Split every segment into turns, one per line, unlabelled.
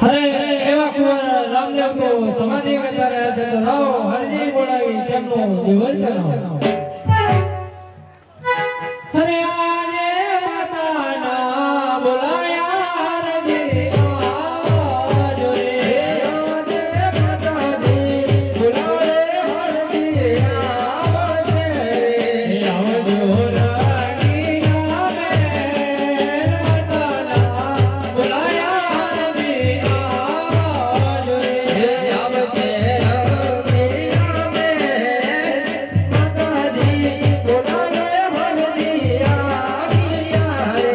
અરે એવા કુંવર રામદેવ તો સમાધિ કરતા રહ્યા છે તો લાવો હરજી બોલાવી તેમનો દેવળ ચલાવો. અરે આજે માતાના બોલાયા હરજી આવજો રે.
આજે માતાજી બોલાવે હરજી આવશે રે.
આવજો રાણીના મેર માતાના બોલાયા હરજી આવજો રે.
આવશે હરજી નામે માતાજી બોલાવે હરજી આવ્યા રે.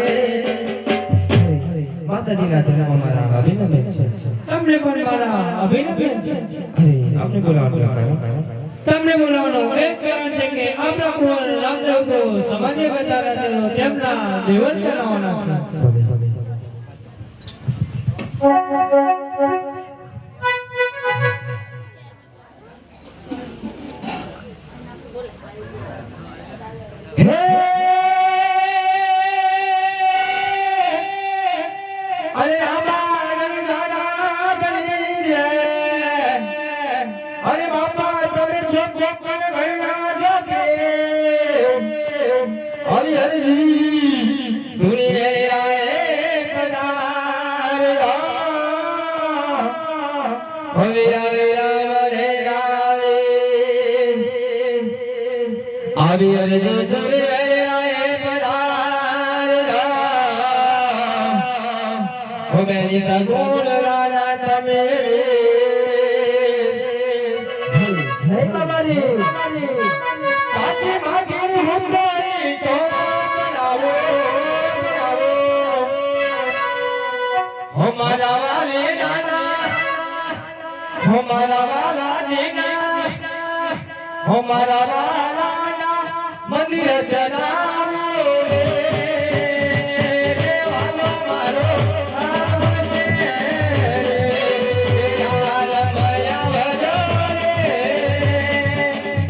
માતાજીના જન્મ અમારા અભિનંદન છે.
તમને પણ મારા અભિનંદન છે.
અરે આપને બોલાવવાનું
તમને બોલાવવાનું એક કારણ છે કે આપણા કુંવર રામદેવ તો સમાધિ કરતા રહ્યા છે તો તેમના દેવળ ચલાવવાના છે.
હે અરે આબાન દાદા બની રે. અરે બાપા તમે છોક છોક મને ભણવા જો કે હરી હરી સુની રે આએ પધાર હવે આવે આવે આવે આવી હરી સુની રે આએ પધાર હો મેરી સગુણ રાના તમે હે તમારી તાજી માગણી હુંદાઈ તો બનાવો બનાવો હો મારા વાલે નાના હો મારા વાલા જીના હો મારા વાલા મંદિર ચલાવો રે. દેવાલો મારો આવજે રે. યાર મયા વજો રે.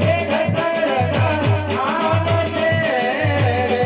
એ ઘટરના આવજે રે.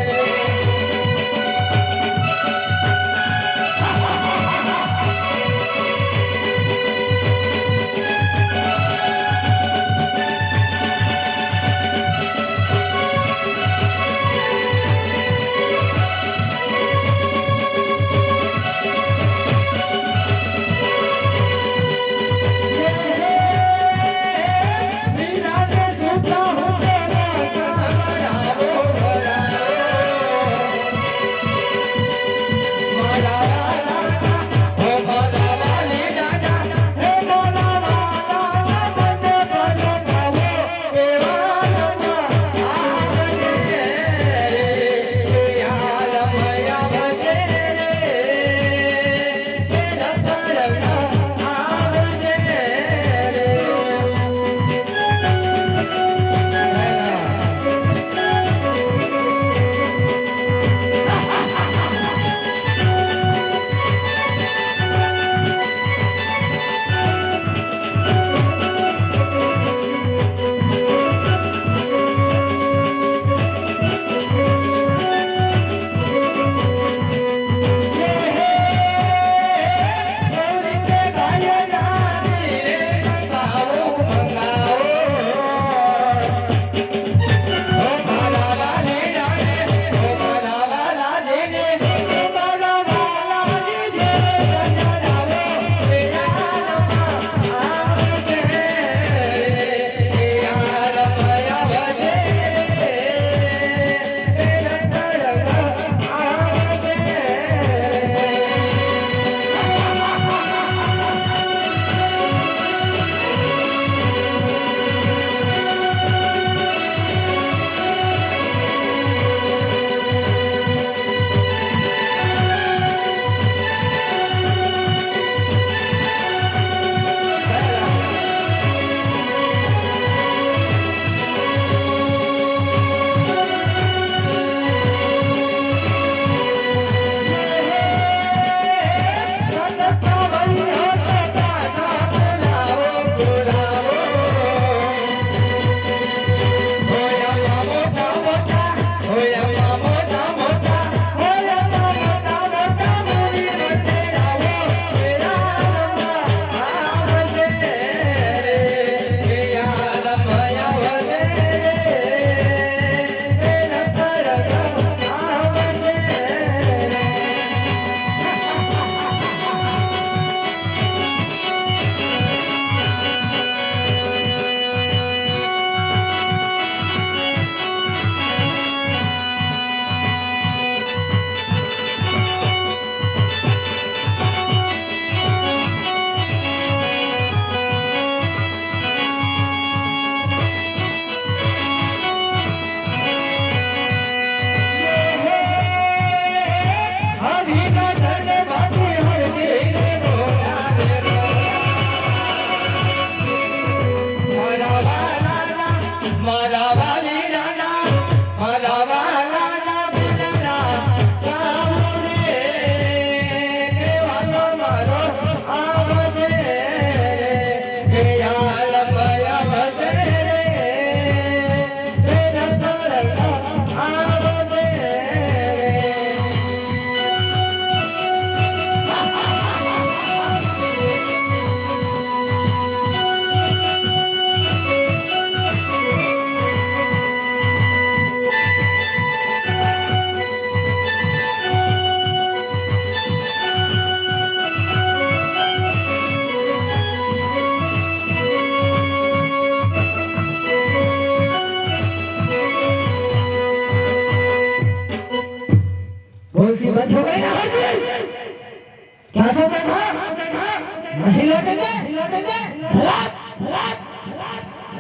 नहीं लौटेंगे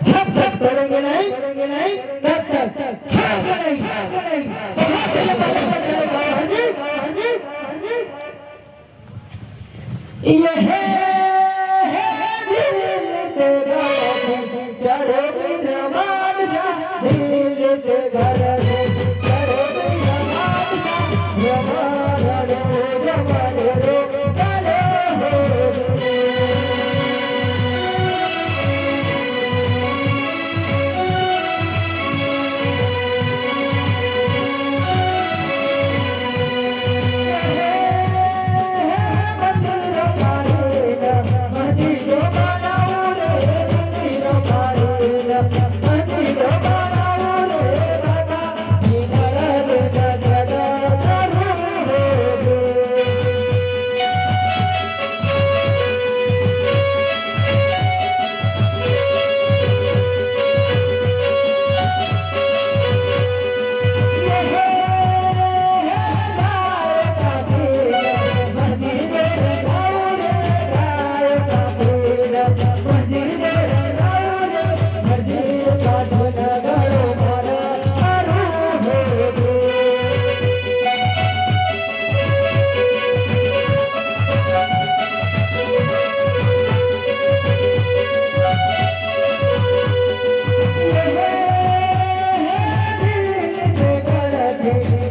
जब जब तोड़ेंगे नहीं तब तक छोड़ेंगे नहीं बहुत पहले बल्ले पर चलेगा हाजी ये है दिल ते गाड़ी चढ़ो रमान शाह दिल ते गाड़ी चढ़ो रमान शाह रमान रो जवान रो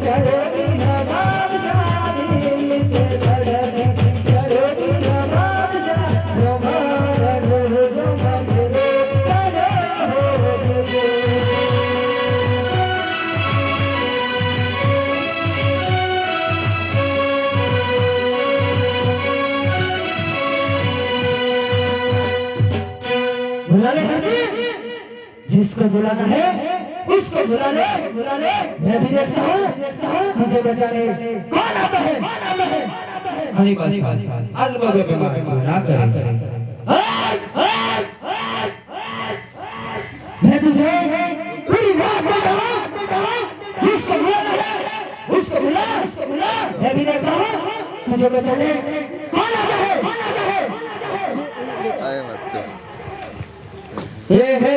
चलो बुला ले हाजी जिसको बुलाना है उसको बुला ले मैं भी देखता हूँ तुझे बचाने कौन आता है
हरी बात अल्लाह के ना करे
मैं तुझे पूरी बात देता हूँ जिसको बुलाना है उसको बुला मैं भी देखता हूँ तुझे बचाने कौन आता है
आए मत
हे हे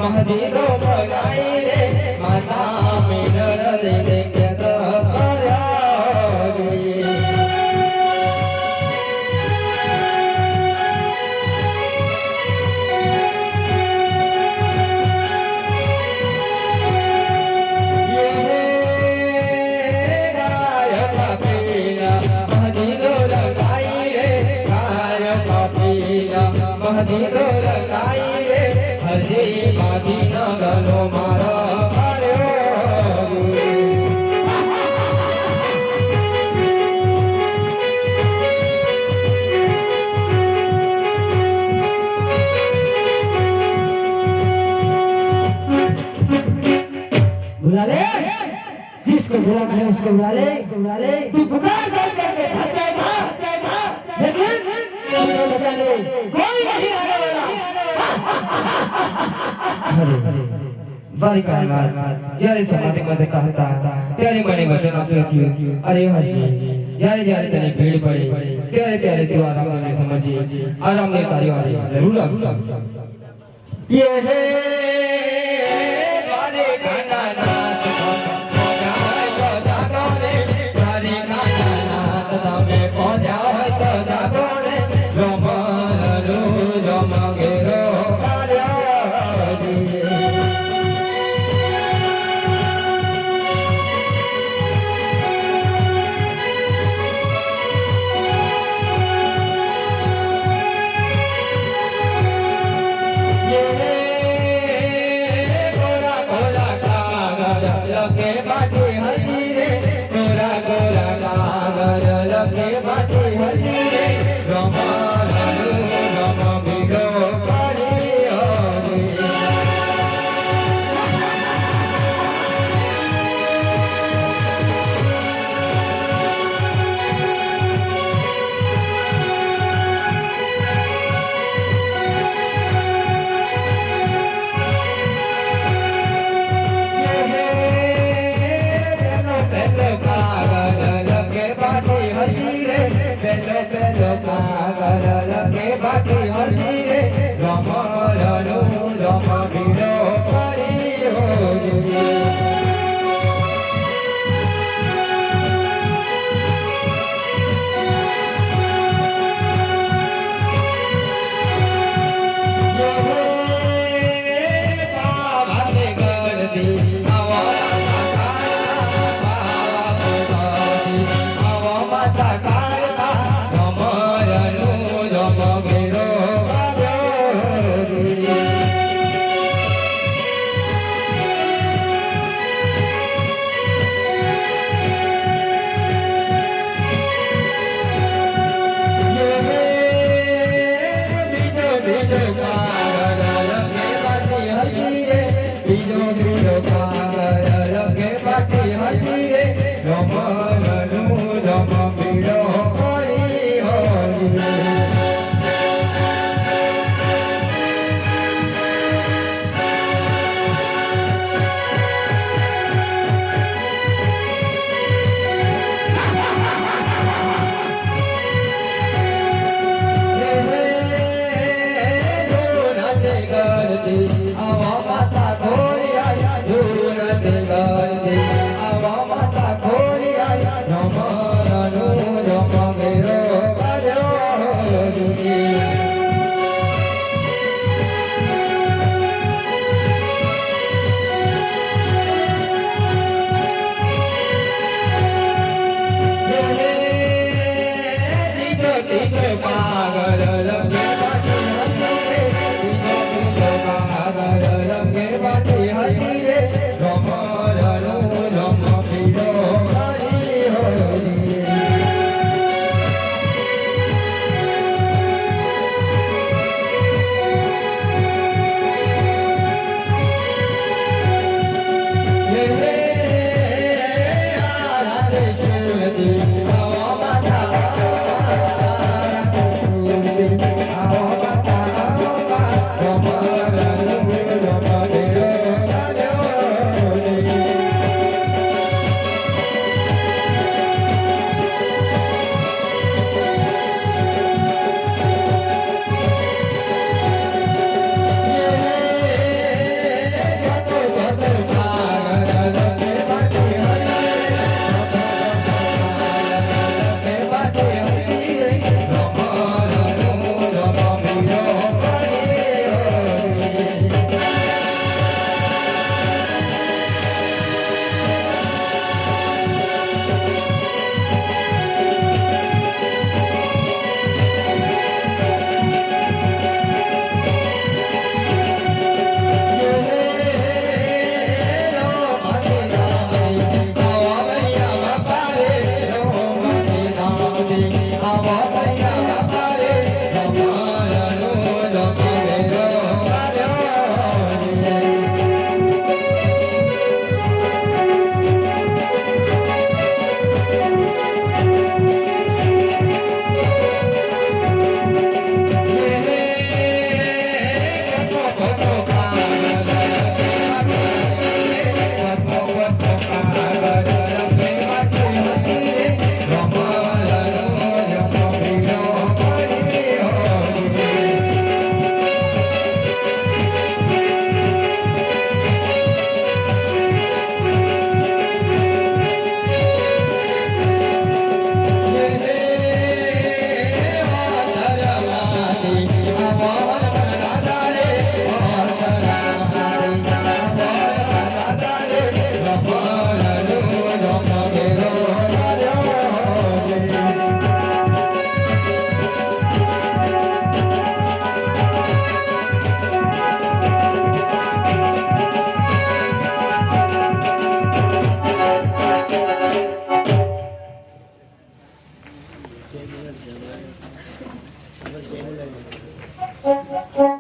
महदीरो बनाई रे माता मिलन रे के दरिया ये गाय पपीला महदीरो लगाई रे गाय पपीला महदीरो लगाई रे हरी मादी नगलो मारा
बुला ले जिसको बुलाना है उसको बुला ले तू पुकार करके थक जाएगा लेकिन तुझे बचाने कोई नहीं आने वाला
बारी कालमार જ્યારે સમાધિ મધ્ય કહતા ત્યારે મને વચન આપ્યું હતું અરે હરજી જ્યારે જ્યારે તને ભીડ પડે ત્યારે ત્યારે તું આરામને સમજી આરામને કાર્યવાહી જરૂર આપશે
ये है
બારે કાના નાથ પહોંચ્યા તો જાગો રે બારે કાના નાથ તમે પહોંચ્યા તો જાગો રે રમરો રમગેરો રમણનું રમવીરો હરી હરી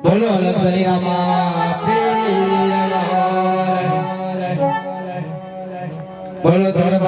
બોલો લક્ષ્મી રામા બોલો સર્વદેવ